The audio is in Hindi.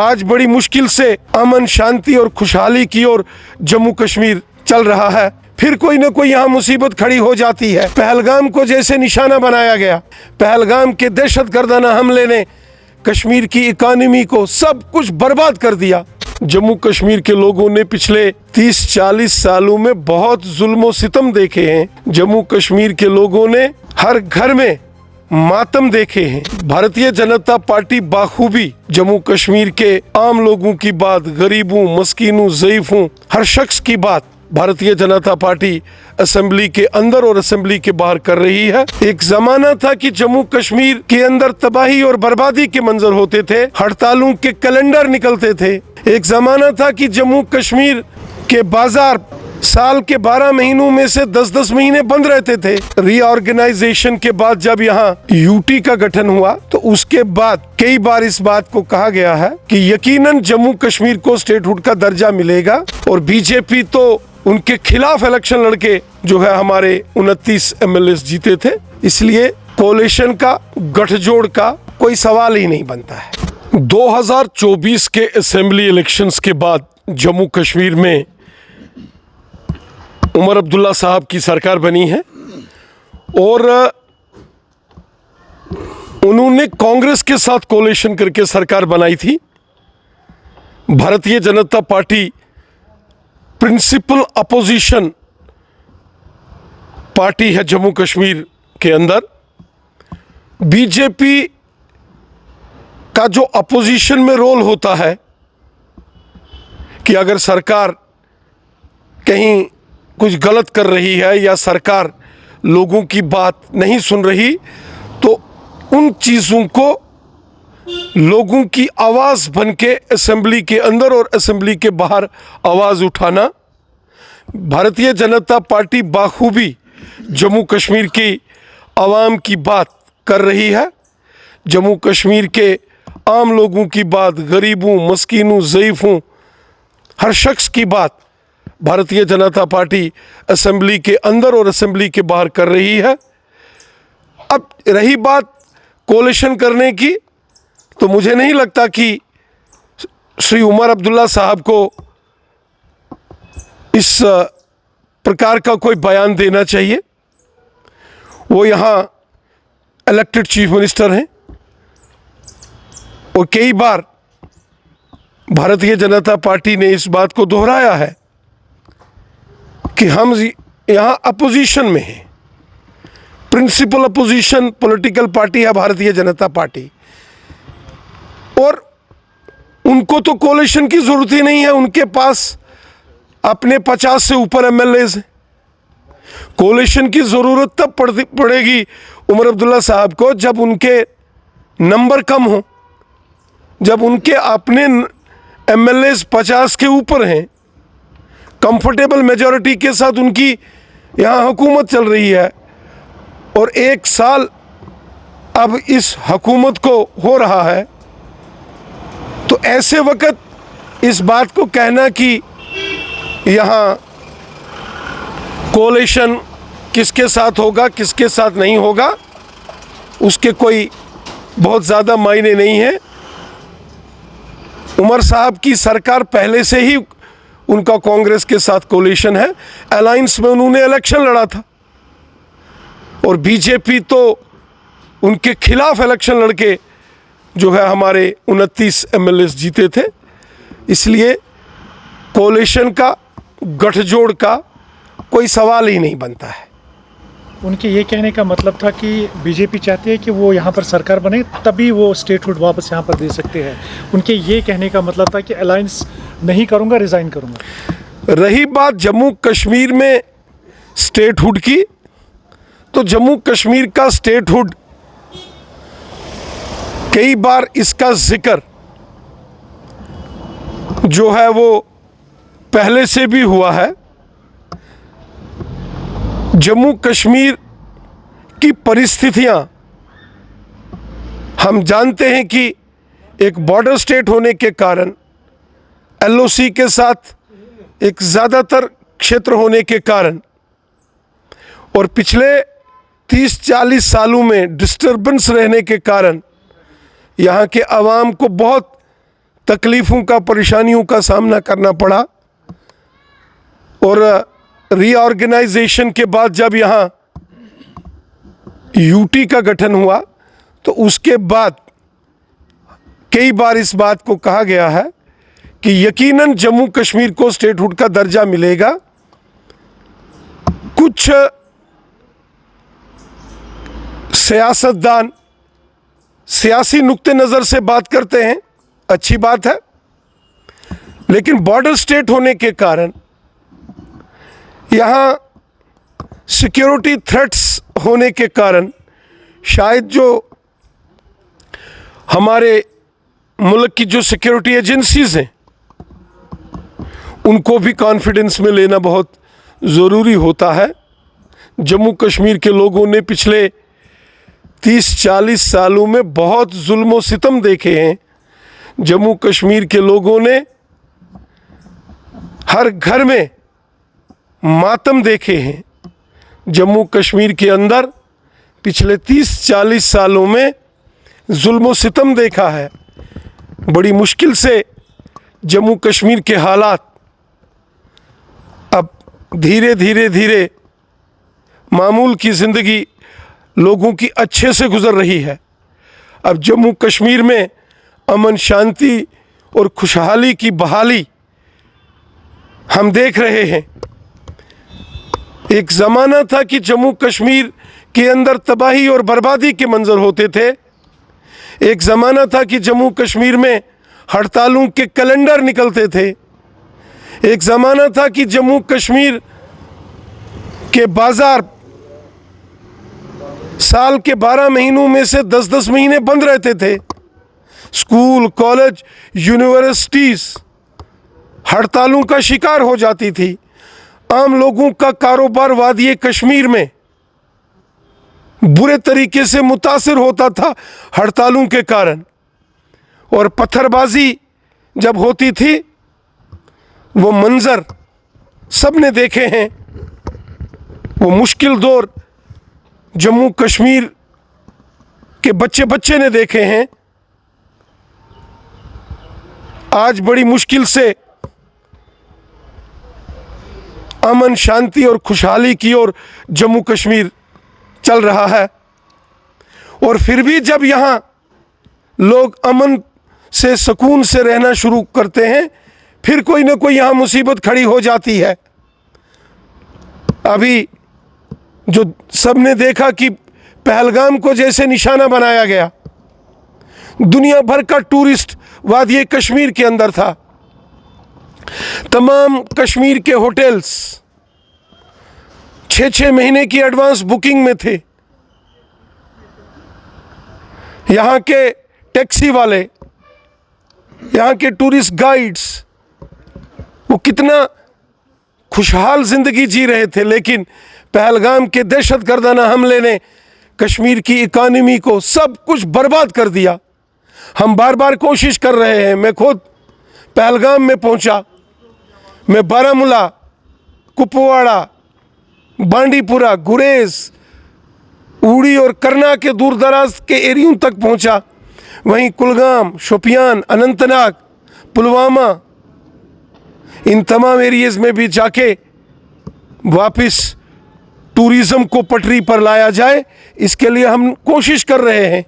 आज बड़ी मुश्किल से अमन शांति और खुशहाली की ओर जम्मू कश्मीर चल रहा है, फिर कोई ना कोई यहाँ मुसीबत खड़ी हो जाती है। पहलगाम को जैसे निशाना बनाया गया, पहलगाम के दहशतगर्दाना हमले ने कश्मीर की इकोनॉमी को सब कुछ बर्बाद कर दिया। जम्मू कश्मीर के लोगों ने पिछले 30-40 सालों में बहुत जुल्म सितम देखे हैं। जम्मू कश्मीर के लोगों ने हर घर में मातम देखे हैं। भारतीय जनता पार्टी बाखूबी जम्मू कश्मीर के आम लोगों की बात, गरीबों, मस्कीनों, ज़ईफों, हर शख्स की बात भारतीय जनता पार्टी असेंबली के अंदर और असेंबली के बाहर कर रही है। एक जमाना था कि जम्मू कश्मीर के अंदर तबाही और बर्बादी के मंजर होते थे, हड़तालों के कैलेंडर निकलते थे। एक जमाना था कि जम्मू कश्मीर के बाजार साल के 12 महीनों में से 10-10 महीने बंद रहते थे। रीऑर्गेनाइजेशन के बाद जब यहाँ यूटी का गठन हुआ तो उसके बाद कई बार इस बात को कहा गया है कि यकीनन जम्मू कश्मीर को स्टेटहुड का दर्जा मिलेगा, और बीजेपी तो उनके खिलाफ इलेक्शन लड़के जो है हमारे 29 एमएलए जीते थे, इसलिए कोalition का, गठजोड़ का कोई सवाल ही नहीं बनता है। 2024 के असेंबली इलेक्शंस के बाद जम्मू कश्मीर में उमर अब्दुल्ला साहब की सरकार बनी है और उन्होंने कांग्रेस के साथ कोalition करके सरकार बनाई थी। Bharatiya Janata party principal opposition party है जम्मू कश्मीर के अंदर। बीजेपी का जो अपोजिशन में रोल होता है कि अगर सरकार कहीं कुछ गलत कर रही है या सरकार लोगों की बात नहीं सुन रही, तो उन चीज़ों को लोगों की आवाज़ बन के असेंबली के अंदर और असेंबली के बाहर आवाज़ उठाना। भारतीय जनता पार्टी बाखूबी जम्मू कश्मीर की आवाम की बात कर रही है। जम्मू कश्मीर के आम लोगों की बात, गरीबों, मस्कीनों, ज़ईफों, हर शख्स की बात भारतीय जनता पार्टी असेंबली के अंदर और असेंबली के बाहर कर रही है। अब रही बात कोalition करने की, तो मुझे नहीं लगता कि श्री उमर अब्दुल्ला साहब को इस प्रकार का कोई बयान देना चाहिए। वो यहाँ इलेक्टेड चीफ मिनिस्टर हैं और कई बार भारतीय जनता पार्टी ने इस बात को दोहराया है कि हम यहाँ अपोजिशन में हैं। प्रिंसिपल अपोजिशन पॉलिटिकल पार्टी है भारतीय जनता पार्टी, और उनको तो कोalition की ज़रूरत ही नहीं है। उनके पास अपने 50 से ऊपर एमएलएज हैं। कोalition की ज़रूरत तब पड़ेगी उमर अब्दुल्ला साहब को जब उनके नंबर कम हो, जब उनके अपने एमएलएज 50 के ऊपर हैं, कंफर्टेबल मेजॉरिटी के साथ उनकी यहाँ हुकूमत चल रही है, और 1 साल अब इस हुकूमत को हो रहा है। तो ऐसे वक्त इस बात को कहना कि यहाँ कोalition किसके साथ होगा, किसके साथ नहीं होगा, उसके कोई बहुत ज़्यादा मायने नहीं है। उमर साहब की सरकार पहले से ही उनका कांग्रेस के साथ कोalition है। अलायंस में उन्होंने इलेक्शन लड़ा था और बीजेपी तो उनके खिलाफ इलेक्शन लड़के जो है हमारे 29 एमएलए जीते थे, इसलिए कोalition का, गठजोड़ का कोई सवाल ही नहीं बनता है। उनके ये कहने का मतलब था कि बीजेपी चाहती है कि वो यहाँ पर सरकार बने तभी वो स्टेटहुड वापस यहाँ पर दे सकते हैं। उनके ये कहने का मतलब था कि अलायंस नहीं करूँगा, रिज़ाइन करूँगा। रही बात जम्मू कश्मीर में स्टेटहुड की, तो जम्मू कश्मीर का स्टेटहुड कई बार इसका जिक्र जो है वो पहले से भी हुआ है। जम्मू कश्मीर की परिस्थितियां हम जानते हैं कि एक बॉर्डर स्टेट होने के कारण, एलओसी के साथ एक ज़्यादातर क्षेत्र होने के कारण, और पिछले 30-40 सालों में डिस्टर्बेंस रहने के कारण यहाँ के आवाम को बहुत तकलीफ़ों का, परेशानियों का सामना करना पड़ा। और रीऑर्गेनाइजेशन के बाद जब यहाँ यूटी का गठन हुआ तो उसके बाद कई बार इस बात को कहा गया है कि यकीनन जम्मू कश्मीर को स्टेटहुड का दर्जा मिलेगा। कुछ सियासतदान सियासी नुक्ते नज़र से बात करते हैं, अच्छी बात है, लेकिन बॉर्डर स्टेट होने के कारण यहाँ सिक्योरिटी थ्रेट्स होने के कारण शायद जो हमारे मुल्क की जो सिक्योरिटी एजेंसीज हैं उनको भी कॉन्फिडेंस में लेना बहुत ज़रूरी होता है। जम्मू कश्मीर के लोगों ने पिछले 30-40 सालों में बहुत जुल्म और सितम देखे हैं। जम्मू कश्मीर के लोगों ने हर घर में मातम देखे हैं। जम्मू कश्मीर के अंदर पिछले 30-40 सालों में जुल्म और सितम देखा है। बड़ी मुश्किल से जम्मू कश्मीर के हालात अब धीरे धीरे मामूल की ज़िंदगी लोगों की अच्छे से गुज़र रही है। अब जम्मू कश्मीर में अमन शांति और खुशहाली की बहाली हम देख रहे हैं। एक ज़माना था कि जम्मू कश्मीर के अंदर तबाही और बर्बादी के मंजर होते थे। एक ज़माना था कि जम्मू कश्मीर में हड़तालों के कैलेंडर निकलते थे। एक ज़माना था कि जम्मू कश्मीर के बाज़ार साल के 12 महीनों में से 10-10 महीने बंद रहते थे। स्कूल, कॉलेज, यूनिवर्सिटीज़ हड़तालों का शिकार हो जाती थी। आम लोगों का कारोबार वादिये कश्मीर में बुरे तरीके से मुतासिर होता था हड़तालों के कारण। और पत्थरबाजी जब होती थी वो मंज़र सब ने देखे हैं। वो मुश्किल दौर जम्मू कश्मीर के बच्चे ने देखे हैं। आज बड़ी मुश्किल से अमन शांति और खुशहाली की ओर जम्मू कश्मीर चल रहा है। और फिर भी जब यहाँ लोग अमन से, सुकून से रहना शुरू करते हैं, फिर कोई ना कोई यहाँ मुसीबत खड़ी हो जाती है। अभी जो सबने देखा कि पहलगाम को जैसे निशाना बनाया गया, दुनिया भर का टूरिस्ट वादिये कश्मीर के अंदर था। तमाम कश्मीर के होटल्स 6-6 महीने की एडवांस बुकिंग में थे। यहाँ के टैक्सी वाले, यहाँ के टूरिस्ट गाइड्स, वो कितना खुशहाल ज़िंदगी जी रहे थे। लेकिन पहलगाम के दहशतगर्दाना हमले ने कश्मीर की इकानमी को सब कुछ बर्बाद कर दिया। हम बार बार कोशिश कर रहे हैं। मैं खुद पहलगाम में पहुंचा। मैं बारामूला, कुपवाड़ा, बांडीपुरा, गुरेज, उड़ी और करना के दूर दराज के एरियों तक पहुंचा। वहीं कुलगाम, शोपियान, अनंतनाग, पुलवामा, इन तमाम एरियाज़ में भी जाके वापस टूरिज़म को पटरी पर लाया जाए, इसके लिए हम कोशिश कर रहे हैं।